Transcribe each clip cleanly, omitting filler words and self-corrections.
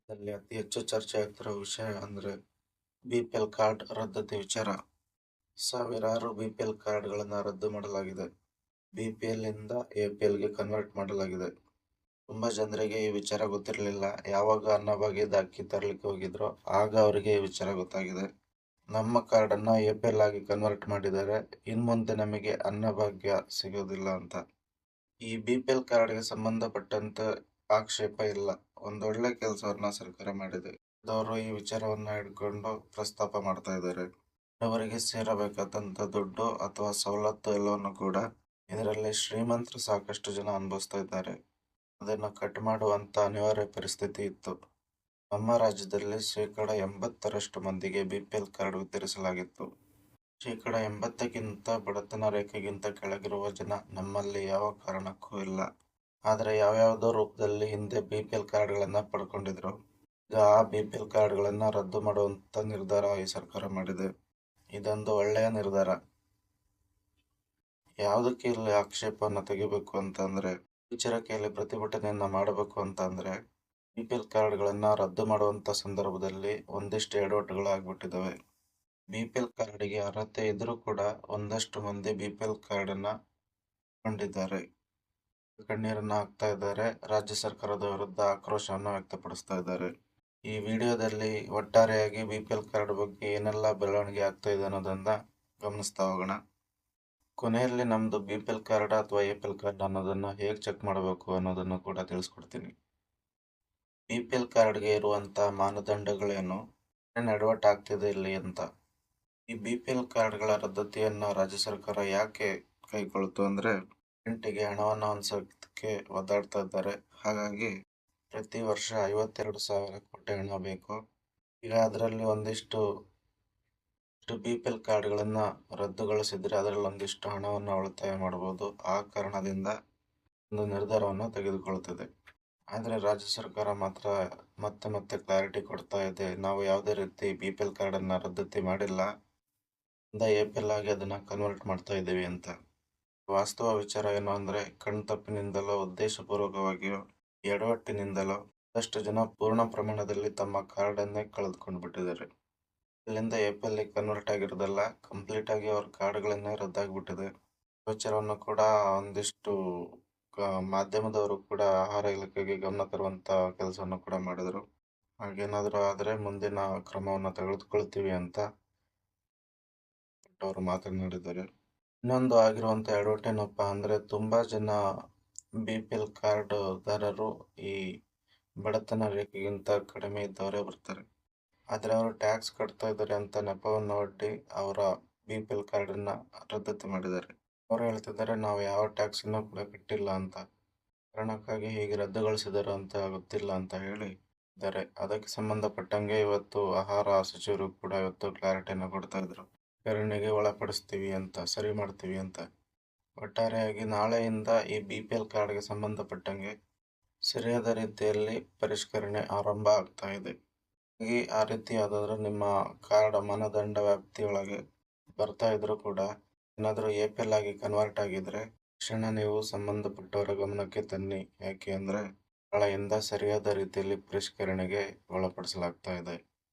ದಲ್ಲಿ ಅತಿ ಹೆಚ್ಚು ಚರ್ಚೆ ಆಗ್ತಿರೋ ವಿಷಯ ಅಂದ್ರೆ ಬಿಪಿಎಲ್ ಕಾರ್ಡ್ ರದ್ದತಿ ವಿಚಾರ. ಸಾವಿರಾರು ಬಿಪಿಎಲ್ ಕಾರ್ಡ್ಗಳನ್ನ ರದ್ದು ಮಾಡಲಾಗಿದೆ. ಬಿಪಿಎಲ್ ಇಂದ ಎಪಿಎಲ್ಗೆ ಕನ್ವರ್ಟ್ ಮಾಡಲಾಗಿದೆ. ತುಂಬಾ ಜನರಿಗೆ ಈ ವಿಚಾರ ಗೊತ್ತಿರಲಿಲ್ಲ. ಯಾವಾಗ ಅನ್ನಭಾಗ್ಯದ ಅಕ್ಕಿ ತರಲಿಕ್ಕೆ ಹೋಗಿದ್ರೋ ಆಗ ಅವರಿಗೆ ಈ ವಿಚಾರ ಗೊತ್ತಾಗಿದೆ. ನಮ್ಮ ಕಾರ್ಡ್ ಅನ್ನ ಎಪಿಎಲ್ ಆಗಿ ಕನ್ವರ್ಟ್ ಮಾಡಿದರೆ ಇನ್ಮುಂದೆ ನಮಗೆ ಅನ್ನಭಾಗ್ಯ ಸಿಗೋದಿಲ್ಲ ಅಂತ. ಈ ಬಿಪಿಎಲ್ ಕಾರ್ಡ್ಗೆ ಸಂಬಂಧಪಟ್ಟಂತೆ ಆಕ್ಷೇಪ ಇಲ್ಲ. ಒಂದೊಳ್ಳೆ ಕೆಲಸವನ್ನ ಸರ್ಕಾರ ಮಾಡಿದೆ. ಅವರು ಈ ವಿಚಾರವನ್ನ ಹಿಡ್ಕೊಂಡು ಪ್ರಸ್ತಾಪ ಮಾಡ್ತಾ ಇದ್ದಾರೆ. ಅವರಿಗೆ ಸೇರಬೇಕಾದಂತ ದುಡ್ಡು ಅಥವಾ ಸವಲತ್ತು ಎಲ್ಲವನ್ನು ಕೂಡ ಇದರಲ್ಲಿ ಶ್ರೀಮಂತರು ಸಾಕಷ್ಟು ಜನ ಅನುಭವಿಸ್ತಾ ಇದ್ದಾರೆ. ಅದನ್ನು ಕಟ್ ಮಾಡುವಂತ ಅನಿವಾರ್ಯ ಪರಿಸ್ಥಿತಿ ಇತ್ತು. ನಮ್ಮ ರಾಜ್ಯದಲ್ಲಿ 80% ಮಂದಿಗೆ ಬಿಪಿಎಲ್ ಕಾರ್ಡ್ ವಿತರಿಸಲಾಗಿತ್ತು. 80ಕ್ಕಿಂತ ಬಡತನ ರೇಖೆಗಿಂತ ಕೆಳಗಿರುವ ಜನ ನಮ್ಮಲ್ಲಿ ಯಾವ ಕಾರಣಕ್ಕೂ ಇಲ್ಲ. ಆದರೆ ಯಾವ್ಯಾವುದೋ ರೂಪದಲ್ಲಿ ಹಿಂದೆ ಬಿಪಿಎಲ್ ಕಾರ್ಡ್ಗಳನ್ನ ಪಡ್ಕೊಂಡಿದ್ರು. ಈಗ ಆ ಬಿಪಿಎಲ್ ಕಾರ್ಡ್ಗಳನ್ನ ರದ್ದು ಮಾಡುವಂತ ನಿರ್ಧಾರ ಈ ಸರ್ಕಾರ ಮಾಡಿದೆ. ಇದೊಂದು ಒಳ್ಳೆಯ ನಿರ್ಧಾರ. ಯಾವುದಕ್ಕೆ ಇಲ್ಲಿ ಆಕ್ಷೇಪವನ್ನು ತೆಗಿಬೇಕು ಅಂತಂದ್ರೆ, ವಿಚಾರಕ್ಕೆಯಲ್ಲಿ ಪ್ರತಿಭಟನೆಯನ್ನ ಮಾಡಬೇಕು ಅಂತಂದ್ರೆ, ಬಿಪಿಎಲ್ ಕಾರ್ಡ್ಗಳನ್ನ ರದ್ದು ಮಾಡುವಂತ ಸಂದರ್ಭದಲ್ಲಿ ಒಂದಿಷ್ಟು ಎಡವಟ್ಟುಗಳು ಆಗ್ಬಿಟ್ಟಿದ್ದಾವೆ. ಬಿಪಿಎಲ್ ಕಾರ್ಡಿಗೆ ಅರ್ಹತೆ ಇದ್ರೂ ಕೂಡ ಒಂದಷ್ಟು ಮಂದಿ ಬಿಪಿಎಲ್ ಕಾರ್ಡ್ ಅನ್ನ ಕೊಂಡಿದ್ದಾರೆ. ಕಣ್ಣೀರನ್ನ ಹಾಕ್ತಾ ಇದ್ದಾರೆ. ರಾಜ್ಯ ಸರ್ಕಾರದ ವಿರುದ್ಧ ಆಕ್ರೋಶವನ್ನು ವ್ಯಕ್ತಪಡಿಸ್ತಾ ಇದ್ದಾರೆ. ಈ ವಿಡಿಯೋದಲ್ಲಿ ಒಟ್ಟಾರೆಯಾಗಿ ಬಿಪಿಎಲ್ ಕಾರ್ಡ್ ಬಗ್ಗೆ ಏನೆಲ್ಲ ಬೆಳವಣಿಗೆ ಆಗ್ತಾ ಇದೆ ಅನ್ನೋದನ್ನ ಗಮನಿಸ್ತಾ ಹೋಗೋಣ. ಕೊನೆಯಲ್ಲಿ ನಮ್ದು ಬಿಪಿಎಲ್ ಕಾರ್ಡ್ ಅಥವಾ ಎಪಿಎಲ್ ಕಾರ್ಡ್ ಅನ್ನೋದನ್ನ ಹೇಗೆ ಚೆಕ್ ಮಾಡಬೇಕು ಅನ್ನೋದನ್ನು ಕೂಡ ತಿಳಿಸ್ಕೊಡ್ತೀನಿ. ಬಿಪಿಎಲ್ ಕಾರ್ಡ್ಗೆ ಇರುವಂತ ಮಾನದಂಡಗಳೇನು, ಏನ್ ಎಡವಟ್ಟು ಆಗ್ತಿದೆ ಇಲ್ಲಿ ಅಂತ. ಈ ಬಿಪಿಎಲ್ ಕಾರ್ಡ್ಗಳ ರದ್ದತಿಯನ್ನ ರಾಜ್ಯ ಸರ್ಕಾರ ಯಾಕೆ ಕೈಗೊಳ್ತು ಅಂದ್ರೆ, ಗಂಟೆಗೆ ಹಣವನ್ನು ಹೊಂದಿಸೋದಕ್ಕೆ ಒದ್ದಾಡ್ತಾ ಇದ್ದಾರೆ. ಹಾಗಾಗಿ ಪ್ರತಿ ವರ್ಷ 52,000 ಕೋಟಿ ಹಣ ಬೇಕು. ಈಗ ಅದರಲ್ಲಿ ಒಂದಿಷ್ಟು ಬಿಪಿಎಲ್ ಕಾರ್ಡ್ಗಳನ್ನ ರದ್ದುಗೊಳಿಸಿದ್ರೆ ಅದರಲ್ಲಿ ಒಂದಿಷ್ಟು ಹಣವನ್ನು ಉಳಿತಾಯ ಮಾಡಬಹುದು. ಆ ಕಾರಣದಿಂದ ಒಂದು ನಿರ್ಧಾರವನ್ನು ತೆಗೆದುಕೊಳ್ಳುತ್ತದೆ. ಆದ್ರೆ ರಾಜ್ಯ ಸರ್ಕಾರ ಮಾತ್ರ ಮತ್ತೆ ಕ್ಲಾರಿಟಿ ಕೊಡ್ತಾ ಇದೆ, ನಾವು ಯಾವುದೇ ರೀತಿ ಬಿಪಿಎಲ್ ಕಾರ್ಡ್ ಅನ್ನ ರದ್ದತಿ ಮಾಡಿಲ್ಲ, ಎಪಿಎಲ್ ಆಗಿ ಅದನ್ನ ಕನ್ವರ್ಟ್ ಮಾಡ್ತಾ ಇದ್ದೀವಿ ಅಂತ. ವಾಸ್ತವ ವಿಚಾರ ಏನು ಅಂದ್ರೆ, ಕಣ್ತಪ್ಪಿನಿಂದಲೋ ಉದ್ದೇಶಪೂರ್ವಕವಾಗಿಯೋ ಎಡವಟ್ಟಿನಿಂದಲೋ ಒಂದಷ್ಟು ಜನ ಪೂರ್ಣ ಪ್ರಮಾಣದಲ್ಲಿ ತಮ್ಮ ಕಾರ್ಡ್ ಅನ್ನೇ ಕಳೆದುಕೊಂಡು ಬಿಟ್ಟಿದ್ದಾರೆ. ಇಲ್ಲಿಂದ ಎಪಿಎಲ್ ಕನ್ವರ್ಟ್ ಆಗಿರೋದಲ್ಲ, ಕಂಪ್ಲೀಟ್ ಆಗಿ ಅವ್ರ ಕಾರ್ಡ್ಗಳನ್ನೇ ರದ್ದಾಗ್ಬಿಟ್ಟಿದೆ. ವಿಚಾರವನ್ನು ಕೂಡ ಒಂದಿಷ್ಟು ಮಾಧ್ಯಮದವರು ಕೂಡ ಆಹಾರ ಇಲಾಖೆಗೆ ಗಮನ ತರುವಂತ ಕೆಲಸವನ್ನು ಕೂಡ ಮಾಡಿದ್ರು. ಹಾಗೇನಾದ್ರೂ ಆದ್ರೆ ಮುಂದಿನ ಕ್ರಮವನ್ನು ತೆಗೆದುಕೊಳ್ತೀವಿ ಅಂತ ಅವರು ಮಾತನಾಡಿದ್ದಾರೆ. ಇನ್ನೊಂದು ಆಗಿರುವಂತ ಎಡವಟ್ಟೇನಪ್ಪ ಅಂದ್ರೆ, ತುಂಬಾ ಜನ ಬಿಪಿಎಲ್ ಕಾರ್ಡ್ ದಾರರು ಈ ಬಡತನ ರೇಖೆಗಿಂತ ಕಡಿಮೆ ಇದ್ದವರೇ ಬರ್ತಾರೆ. ಆದ್ರೆ ಅವರು ಟ್ಯಾಕ್ಸ್ ಕಟ್ತಾ ಇದ್ದಾರೆ ಅಂತ ನೆಪವನ್ನು ಒಡ್ಡಿ ಅವರ ಬಿಪಿಎಲ್ ಕಾರ್ಡ್ ಅನ್ನ ರದ್ದತಿ ಮಾಡಿದ್ದಾರೆ. ಅವರು ಹೇಳ್ತಿದ್ದಾರೆ, ನಾವು ಯಾವ ಟ್ಯಾಕ್ಸ್ ಅನ್ನು ಕೂಡ ಕಟ್ಟಿಲ್ಲ ಅಂತ. ಕಾರಣಕ್ಕಾಗಿ ಹೀಗೆ ರದ್ದುಗೊಳಿಸಿದರು ಅಂತ ಗೊತ್ತಿಲ್ಲ ಅಂತ ಹೇಳಿ ಇದ್ದಾರೆ. ಅದಕ್ಕೆ ಸಂಬಂಧಪಟ್ಟಂಗೆ ಇವತ್ತು ಆಹಾರ ಸಚಿವರು ಕೂಡ ಇವತ್ತು ಕ್ಲಾರಿಟಿಯನ್ನು ಕೊಡ್ತಾ ಇದ್ರು. ವಿಚಾರಣೆಗೆ ಒಳಪಡಿಸ್ತೀವಿ ಅಂತ, ಸರಿ ಮಾಡ್ತೀವಿ ಅಂತ. ಒಟ್ಟಾರೆಯಾಗಿ ನಾಳೆಯಿಂದ ಈ ಬಿಪಿಎಲ್ ಕಾರ್ಡ್ಗೆ ಸಂಬಂಧಪಟ್ಟಂಗೆ ಸರಿಯಾದ ರೀತಿಯಲ್ಲಿ ಪರಿಷ್ಕರಣೆ ಆರಂಭ ಆಗ್ತಾ ಇದೆ. ಆ ರೀತಿ ಯಾವ್ದಾದ್ರು ನಿಮ್ಮ ಕಾರ್ಡ್ ಮಾನದಂಡ ವ್ಯಾಪ್ತಿಯೊಳಗೆ ಬರ್ತಾ ಇದ್ರು ಕೂಡ ಏನಾದರೂ ಎಪಿಎಲ್ ಆಗಿ ಕನ್ವರ್ಟ್ ಆಗಿದ್ರೆ ತಕ್ಷಣ ನೀವು ಸಂಬಂಧಪಟ್ಟವರ ಗಮನಕ್ಕೆ ತನ್ನಿ. ಯಾಕೆ ಅಂದ್ರೆ ನಾಳೆಯಿಂದ ಸರಿಯಾದ ರೀತಿಯಲ್ಲಿ ಪರಿಷ್ಕರಣೆಗೆ ಒಳಪಡಿಸಲಾಗ್ತಾ ಇದೆ.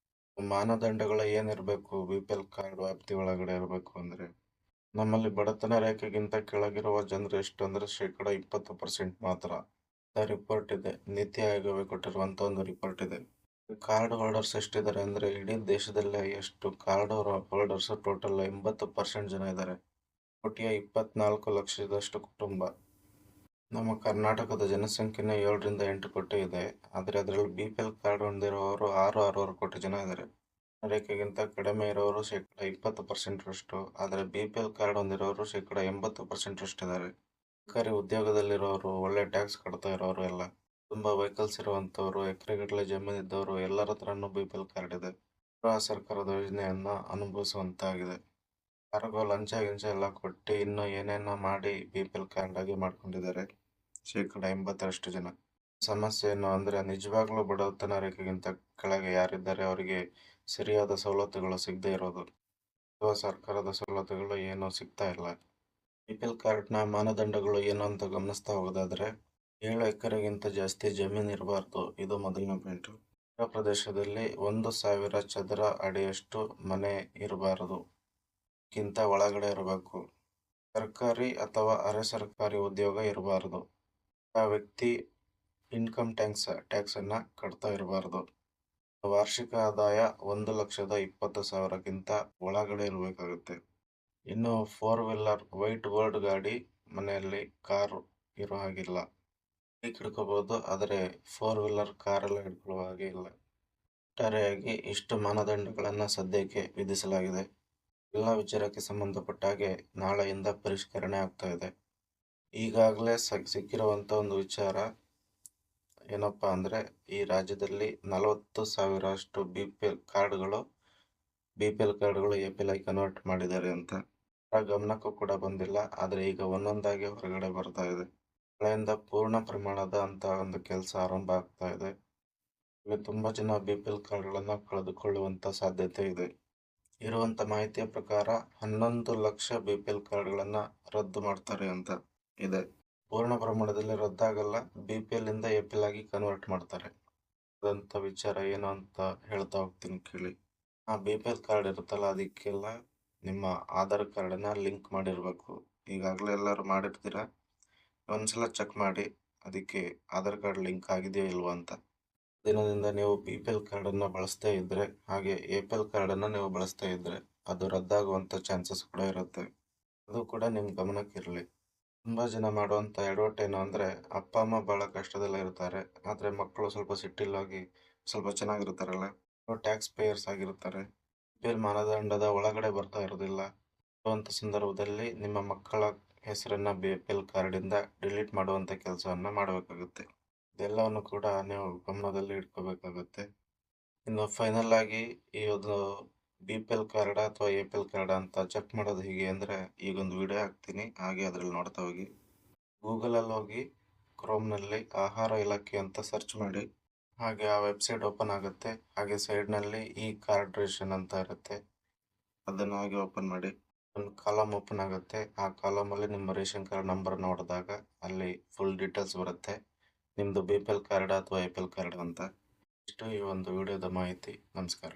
ಮಾನದಂಡಗಳು ಏನಿರಬೇಕು ಬಿಪಿಎಲ್ ಕಾರ್ಡ್ ವ್ಯಾಪ್ತಿ ಒಳಗಡೆ ಇರಬೇಕು ಅಂದ್ರೆ, ನಮ್ಮಲ್ಲಿ ಬಡತನ ರೇಖೆಗಿಂತ ಕೆಳಗಿರುವ ಜನರು ಎಷ್ಟು ಅಂದ್ರೆ 20% ಮಾತ್ರ. ರಿಪೋರ್ಟ್ ಇದೆ, ನೀತಿ ಆಯೋಗವೇ ಕೊಟ್ಟಿರುವಂತ ಒಂದು ರಿಪೋರ್ಟ್ ಇದೆ. ಕಾರ್ಡ್ ಹೋಲ್ಡರ್ಸ್ ಎಷ್ಟಿದ್ದಾರೆ ಅಂದ್ರೆ, ಇಡೀ ದೇಶದಲ್ಲೇ ಎಷ್ಟು ಕಾರ್ಡ್ ಹೋಲ್ಡರ್ಸ್ ಟೋಟಲ್ 80% ಜನ ಇದ್ದಾರೆ. 1,24,00,000ದಷ್ಟು ಕುಟುಂಬ. ನಮ್ಮ ಕರ್ನಾಟಕದ ಜನಸಂಖ್ಯೆನೇ 7 ರಿಂದ 8 ಕೋಟಿ ಇದೆ. ಆದ್ರೆ ಅದರಲ್ಲಿ ಬಿಪಿಎಲ್ ಕಾರ್ಡ್ ಹೊಂದಿರುವವರು 6 ಕೋಟಿ ಜನ ಇದ್ದಾರೆ. ರೇಖೆಗಿಂತ ಕಡಿಮೆ ಇರೋರು 20% ರಷ್ಟು, ಆದ್ರೆ ಬಿಪಿಎಲ್ ಕಾರ್ಡ್ ಹೊಂದಿರೋರು 80% ರಷ್ಟು ಇದ್ದಾರೆ. ಸರ್ಕಾರಿ ಉದ್ಯೋಗದಲ್ಲಿರೋರು, ಒಳ್ಳೆ ಟ್ಯಾಕ್ಸ್ ಕಟ್ತಾ ಇರೋರು ಎಲ್ಲ, ತುಂಬಾ ವೆಹಿಕಲ್ಸ್ ಇರುವಂತವ್ರು, ಎಕರೆಗಟ್ಟಲೆ ಜಮೀನು ಇದ್ದವರು ಎಲ್ಲರ ಹತ್ರನೂ ಬಿಪಿಎಲ್ ಕಾರ್ಡ್ ಇದೆ. ಆ ಸರ್ಕಾರದ ಯೋಜನೆಯನ್ನ ಅನುಭವಿಸುವಂತಾಗಿದೆ. ಯಾರಿಗೋ ಲಂಚ ಗಿಂಚ ಎಲ್ಲ ಕೊಟ್ಟು ಇನ್ನು ಏನೇನೋ ಮಾಡಿ ಬಿಪಿಎಲ್ ಕಾರ್ಡ್ ಆಗಿ ಮಾಡ್ಕೊಂಡಿದ್ದಾರೆ 80% ಜನ. ಸಮಸ್ಯೆ ಏನು ಅಂದ್ರೆ, ನಿಜವಾಗ್ಲೂ ಬಡತನ ರೇಖೆಗಿಂತ ಕೆಳಗೆ ಯಾರಿದ್ದಾರೆ ಅವರಿಗೆ ಸರಿಯಾದ ಸವಲತ್ತುಗಳು ಸಿಗದೆ ಇರೋದು, ಅಥವಾ ಸರ್ಕಾರದ ಸವಲತ್ತುಗಳು ಏನೂ ಸಿಗ್ತಾ ಇಲ್ಲ. ಬಿಪಿಎಲ್ ಕಾರ್ಡ್ನ ಮಾನದಂಡಗಳು ಏನು ಅಂತ ಗಮನಿಸ್ತಾ ಹೋಗೋದಾದ್ರೆ, 7 ಎಕರೆಗಿಂತ ಜಾಸ್ತಿ ಜಮೀನು ಇರಬಾರ್ದು, ಇದು ಮೊದಲನೇ ಪಾಯಿಂಟ್. ನಗರ ಪ್ರದೇಶದಲ್ಲಿ 1,000 ಚದರ ಅಡಿಯಷ್ಟು ಮನೆ ಇರಬಾರದು. ಗಿಂತ ಒಳಗಡೆ ಇರಬೇಕು. ಸರ್ಕಾರಿ ಅಥವಾ ಅರೆ ಸರ್ಕಾರಿ ಉದ್ಯೋಗ ಇರಬಾರದು. ಆ ವ್ಯಕ್ತಿ ಇನ್ಕಮ್ ಟ್ಯಾಕ್ಸ್ ಅನ್ನ ಕಟ್ತಾ ಇರಬಾರದು. ವಾರ್ಷಿಕ ಆದಾಯ 1,20,000ಕ್ಕಿಂತ ಒಳಗಡೆ ಇರಬೇಕಾಗುತ್ತೆ. ಇನ್ನು 4 ವೀಲರ್ ವೈಟ್ ಬೋರ್ಡ್ ಗಾಡಿ ಮನೆಯಲ್ಲಿ ಕಾರು ಇರೋ ಹಾಗಿಲ್ಲ. ಬೈಕ್ ಹಿಡ್ಕೋಬಹುದು, ಆದರೆ 4 ವೀಲರ್ ಕಾರೆಲ್ಲ ಹಿಡ್ಕೊಳ್ಳೋ ಹಾಗೆ ಇಲ್ಲ. ಒಟ್ಟಾರೆಯಾಗಿ ಇಷ್ಟು ಮಾನದಂಡಗಳನ್ನು ಸದ್ಯಕ್ಕೆ ವಿಧಿಸಲಾಗಿದೆ. ಎಲ್ಲ ವಿಚಾರಕ್ಕೆ ಸಂಬಂಧಪಟ್ಟ ಹಾಗೆ ನಾಳೆಯಿಂದ ಪರಿಷ್ಕರಣೆ ಆಗ್ತಾ ಇದೆ. ಈಗಾಗಲೇ ಸಿಕ್ಕಿರುವಂತ ಒಂದು ವಿಚಾರ ಏನಪ್ಪಾ ಅಂದ್ರೆ, ಈ ರಾಜ್ಯದಲ್ಲಿ 40,000 ಅಷ್ಟು BPL ಕಾರ್ಡ್ಗಳು APL ಆಗಿ ಕನ್ವರ್ಟ್ ಮಾಡಿದ್ದಾರೆ ಅಂತ. ಗಮನಕ್ಕೂ ಕೂಡ ಬಂದಿಲ್ಲ, ಆದ್ರೆ ಈಗ ಒಂದೊಂದಾಗಿ ಹೊರಗಡೆ ಬರ್ತಾ ಇದೆ. ನಾಳೆಯಿಂದ ಪೂರ್ಣ ಪ್ರಮಾಣದ ಅಂತ ಒಂದು ಕೆಲಸ ಆರಂಭ ಆಗ್ತಾ ಇದೆ. ಇಲ್ಲಿ ತುಂಬಾ ಜನ BPL ಕಾರ್ಡ್ಗಳನ್ನ ಕಳೆದುಕೊಳ್ಳುವಂತ ಸಾಧ್ಯತೆ ಇದೆ. ಇರುವಂತ ಮಾಹಿತಿಯ ಪ್ರಕಾರ 11 ಲಕ್ಷ BPL ಕಾರ್ಡ್ಗಳನ್ನ ರದ್ದು ಮಾಡ್ತಾರೆ ಅಂತ ಇದೆ. ಪೂರ್ಣ ಪ್ರಮಾಣದಲ್ಲಿ ರದ್ದಾಗಲ್ಲ, BPL ಇಂದ APL ಆಗಿ ಕನ್ವರ್ಟ್ ಮಾಡ್ತಾರೆ. ಅದಂತ ವಿಚಾರ ಏನು ಅಂತ ಹೇಳ್ತಾ ಹೋಗ್ತೀನಿ ಕೇಳಿ. ಆ BPL ಕಾರ್ಡ್ ಇರುತ್ತಲ್ಲ, ಅದಕ್ಕೆಲ್ಲ ನಿಮ್ಮ ಆಧಾರ್ ಕಾರ್ಡನ್ನ ಲಿಂಕ್ ಮಾಡಿರ್ಬೇಕು. ಈಗಾಗಲೇ ಎಲ್ಲರೂ ಮಾಡಿರ್ತೀರಾ, ಒಂದ್ಸಲ ಚೆಕ್ ಮಾಡಿ ಅದಕ್ಕೆ ಆಧಾರ್ ಕಾರ್ಡ್ ಲಿಂಕ್ ಆಗಿದೆಯೋ ಇಲ್ವಾ ಅಂತ. ದಿನದಿಂದ ನೀವು BPL ಕಾರ್ಡನ್ನ ಬಳಸ್ತಾ ಇದ್ರೆ, ಹಾಗೆ APL ಕಾರ್ಡನ್ನ ನೀವು ಬಳಸ್ತಾ ಇದ್ರೆ ಅದು ರದ್ದಾಗುವಂತ ಚಾನ್ಸಸ್ ಕೂಡ ಇರುತ್ತೆ. ಅದು ಕೂಡ ನಿಮ್ ಗಮನಕ್ಕಿರಲಿ. ತುಂಬಾ ಜನ ಮಾಡುವಂತ ಎಡವಟ್ಟು ಏನು ಅಂದ್ರೆ, ಅಪ್ಪ ಅಮ್ಮ ಬಹಳ ಕಷ್ಟದಲ್ಲೇ ಇರ್ತಾರೆ, ಆದ್ರೆ ಮಕ್ಕಳು ಸ್ವಲ್ಪ ಸಿಟ್ಟಿಲ್ಲೋಗಿ ಸ್ವಲ್ಪ ಚೆನ್ನಾಗಿರ್ತಾರಲ್ಲ, ಟ್ಯಾಕ್ಸ್ ಪೇಯರ್ಸ್ ಆಗಿರ್ತಾರೆ. BPL ಮಾನದಂಡದ ಒಳಗಡೆ ಬರ್ತಾ ಇರೋದಿಲ್ಲ. ಇರುವಂತ ಸಂದರ್ಭದಲ್ಲಿ ನಿಮ್ಮ ಮಕ್ಕಳ ಹೆಸರನ್ನ BPL ಕಾರ್ಡಿಂದ ಡಿಲೀಟ್ ಮಾಡುವಂತ ಕೆಲಸವನ್ನ ಮಾಡಬೇಕಾಗುತ್ತೆ. ಇದೆಲ್ಲವನ್ನು ಕೂಡ ನೀವು ಗಮನದಲ್ಲಿ ಇಟ್ಕೋಬೇಕಾಗುತ್ತೆ. ಇನ್ನು ಫೈನಲ್ ಆಗಿ ಈ ಒಂದು BPL ಕಾರ್ಡ್ ಅಥವಾ APL ಕಾರ್ಡ್ ಅಂತ ಚೆಕ್ ಮಾಡೋದು ಹೇಗೆ ಅಂದ್ರೆ, ಈಗೊಂದು ವಿಡಿಯೋ ಹಾಕ್ತೀನಿ, ಹಾಗೆ ಅದ್ರಲ್ಲಿ ನೋಡ್ತಾ ಹೋಗಿ. ಗೂಗಲ್ ಅಲ್ಲಿ ಹೋಗಿ ಕ್ರೋಮ್ನಲ್ಲಿ ಆಹಾರ ಇಲಾಖೆ ಅಂತ ಸರ್ಚ್ ಮಾಡಿ, ಹಾಗೆ ಆ ವೆಬ್ಸೈಟ್ ಓಪನ್ ಆಗುತ್ತೆ. ಹಾಗೆ ಸೈಡ್ನಲ್ಲಿ ಈ ಕಾರ್ಡ್ ರೇಷನ್ ಅಂತ ಇರುತ್ತೆ, ಅದನ್ನ ಹಾಗೆ ಓಪನ್ ಮಾಡಿ. ಒಂದು ಕಾಲಮ್ ಓಪನ್ ಆಗುತ್ತೆ. ಆ ಕಾಲಮ್ ಅಲ್ಲಿ ನಿಮ್ಮ ರೇಷನ್ ಕಾರ್ಡ್ ನಂಬರ್ ನೋಡಿದಾಗ ಅಲ್ಲಿ ಫುಲ್ ಡೀಟೇಲ್ಸ್ ಬರುತ್ತೆ, ನಿಮ್ದು BPL ಕಾರ್ಡ್ ಅಥವಾ APL ಕಾರ್ಡ್ ಅಂತ. ಇಷ್ಟು ಈ ಒಂದು ವಿಡಿಯೋದ ಮಾಹಿತಿ. ನಮಸ್ಕಾರ.